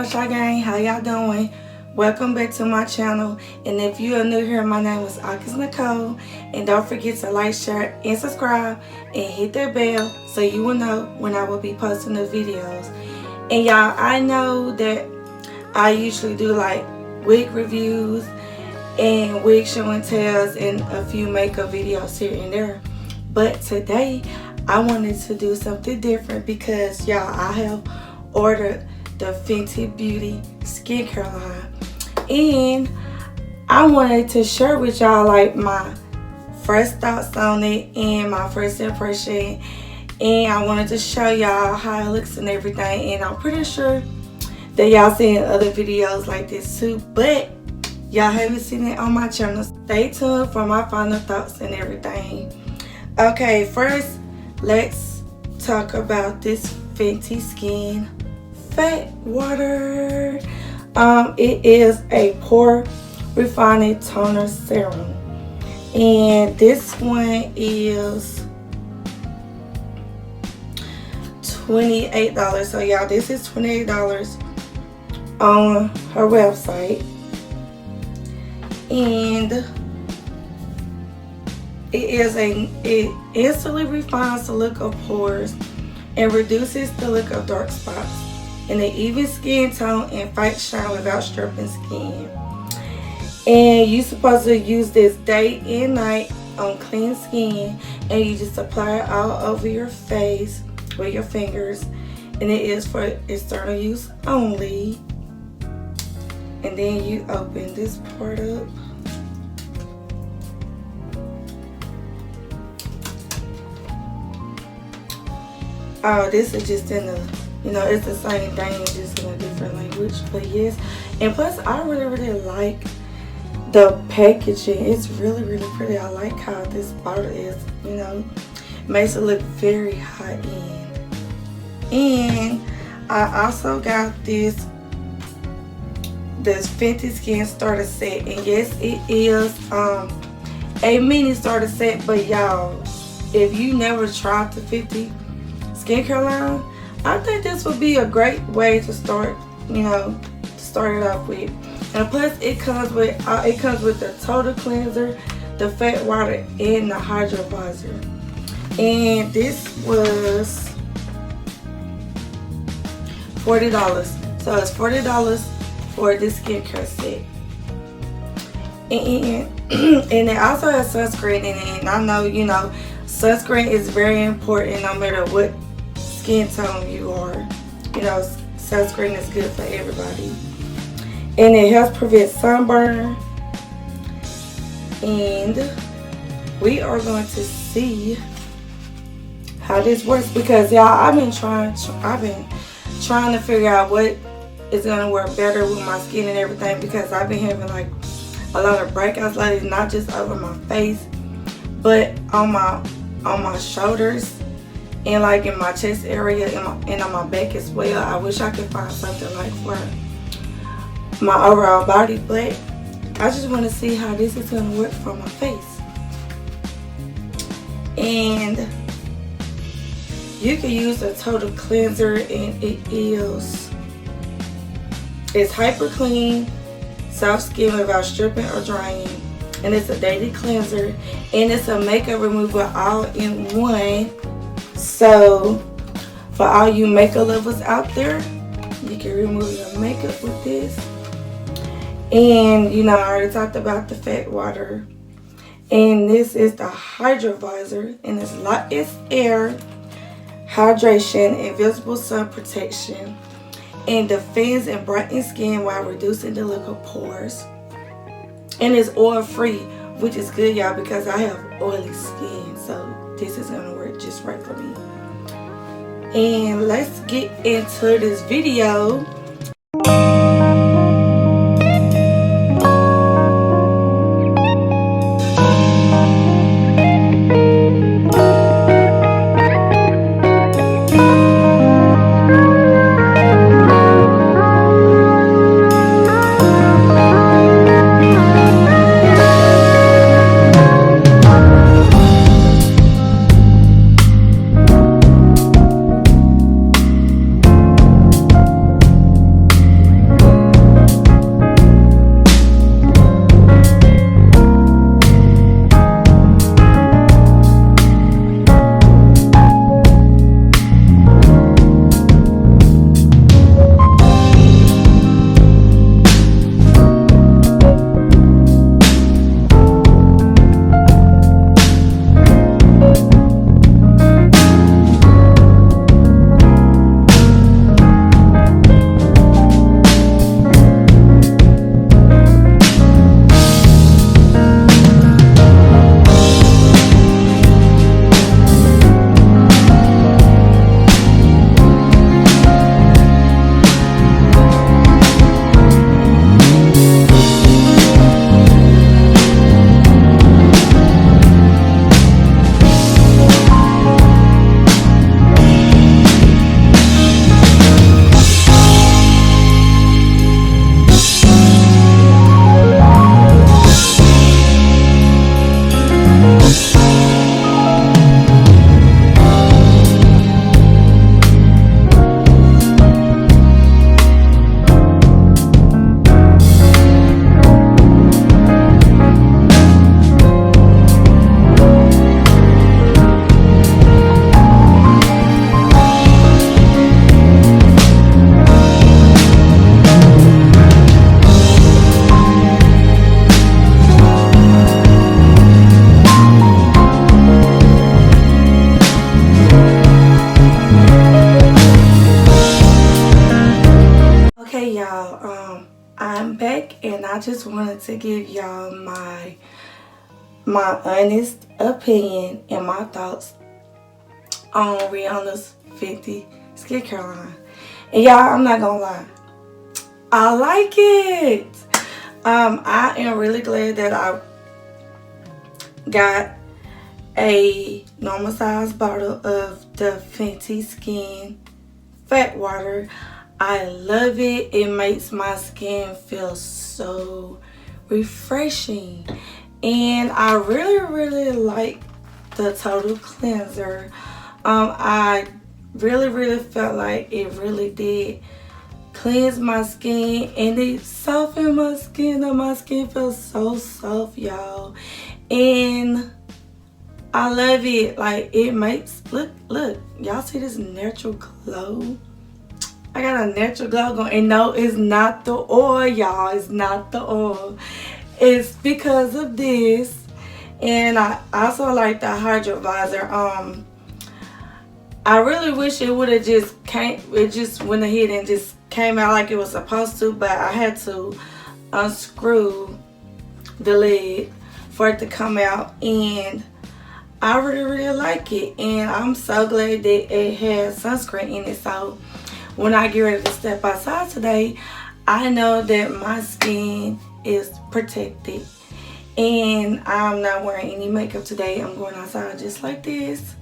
what's y'all gang? How y'all doing? Welcome back to my channel. And if you are new here, my name is Akis Nicole. And don't forget to like, share, and subscribe. And hit that bell so you will know when I will be posting the videos. And y'all, I know that I usually do like wig reviews and wig show and tells and a few makeup videos here and there. But today, I wanted to do something different because y'all, I have ordered the Fenty Beauty skincare line, and I wanted to share with y'all like my first thoughts on it and my first impression, and I wanted to show y'all how it looks and everything. And I'm pretty sure that y'all seen other videos like this too, but y'all haven't seen it on my channel. Stay tuned for my final thoughts and everything. Okay, first let's talk about this Fenty Skin Fat Water. It is a pore refining toner serum, and this one is $28. So y'all, this is $28 on her website, and it instantly refines the look of pores and reduces the look of dark spots in an even skin tone and fights shine without stripping skin. And you're supposed to use this day and night on clean skin, and you just apply it all over your face with your fingers, and it is for external use only. And then you open this part up. Oh, this is just in the, it's the same thing, just in a different language. But yes, and plus I really like the packaging. It's really pretty. I like how this bottle is, makes it look very high end. And I also got this Fenty Skin starter set, and yes, it is a mini starter set. But y'all, if you never tried the Fenty skincare line, I think this would be a great way to start, to start it off with. And plus, it comes with the total cleanser, the fat water, and the Hydra Vizor. And this was $40. So it's $40 for this skincare set. And it also has sunscreen in it. And I know, sunscreen is very important no matter what skin tone you are. Sunscreen is good for everybody, and it helps prevent sunburn. And we are going to see how this works, because y'all, I've been trying to figure out what is gonna work better with my skin and everything, because I've been having like a lot of breakouts lately, not just over my face, but on my shoulders, and like in my chest area, and on my back as well. I wish I could find something like for my overall body, but I just want to see how this is going to work for my face. And you can use a total cleanser, and it's hyper clean, soft skin without stripping or drying, and it's a daily cleanser, and it's a makeup remover all in one. So for all you makeup lovers out there, you can remove your makeup with this. And I already talked about the fat water, and this is the Hydra Vizor, and it's air, hydration, and visible sun protection, and defends and brightens skin while reducing the look of pores. And it's oil free, which is good, y'all, because I have oily skin, so this is gonna work just right for me. And let's get into this video. I just wanted to give y'all my honest opinion and my thoughts on Rihanna's Fenty skincare line. And y'all, I'm not gonna lie, I like it. I am really glad that I got a normal size bottle of the Fenty Skin fat water. I love it. It makes my skin feel so refreshing. And I really like the total cleanser. I really felt like it really did cleanse my skin, and it softened my skin, and my skin feels so soft, y'all. And I love it. Like, it makes, look, y'all see this natural glow? I got a natural glow going. And no, it's not the oil, y'all. It's not the oil. It's because of this. And I also like the Hydra Vizor. I really wish it would have it just went ahead and just came out like it was supposed to, but I had to unscrew the lid for it to come out, and I really like it. And I'm so glad that it has sunscreen in it, so when I get ready to step outside today, I know that my skin is protected and I'm not wearing any makeup today. I'm going outside just like this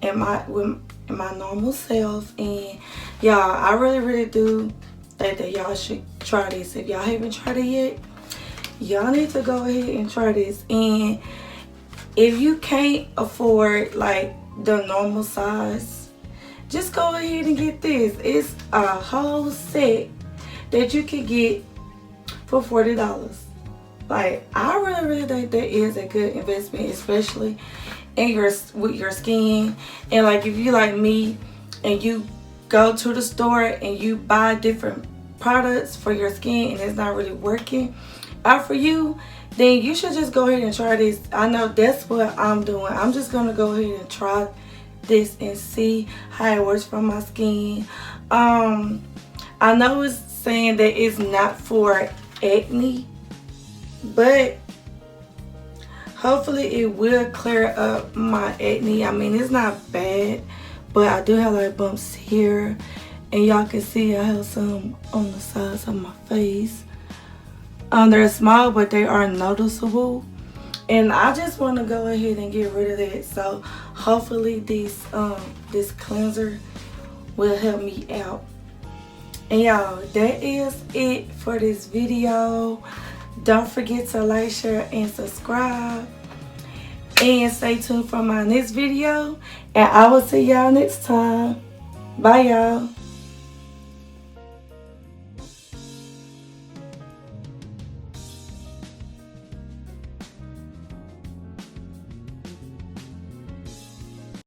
with my normal self. And y'all, I really do think that y'all should try this. If y'all haven't tried it yet, y'all need to go ahead and try this. And if you can't afford like the normal size, just go ahead and get this. It's a whole set that you can get for $40. Like, I really think that is a good investment, especially with your skin. And like, if you like me and you go to the store and you buy different products for your skin and it's not really working out for you, then you should just go ahead and try this. I know that's what I'm doing. I'm just gonna go ahead and try this and see how it works for my skin. I know it's saying that it's not for acne, but hopefully it will clear up my acne. I mean, it's not bad, but I do have like bumps here, and y'all can see I have some on the sides of my face. They're small, but they are noticeable, and I just want to go ahead and get rid of that. So hopefully this cleanser will help me out. And y'all, that is it for this video. Don't forget to like, share, and subscribe. And stay tuned for my next video. And I will see y'all next time. Bye, y'all.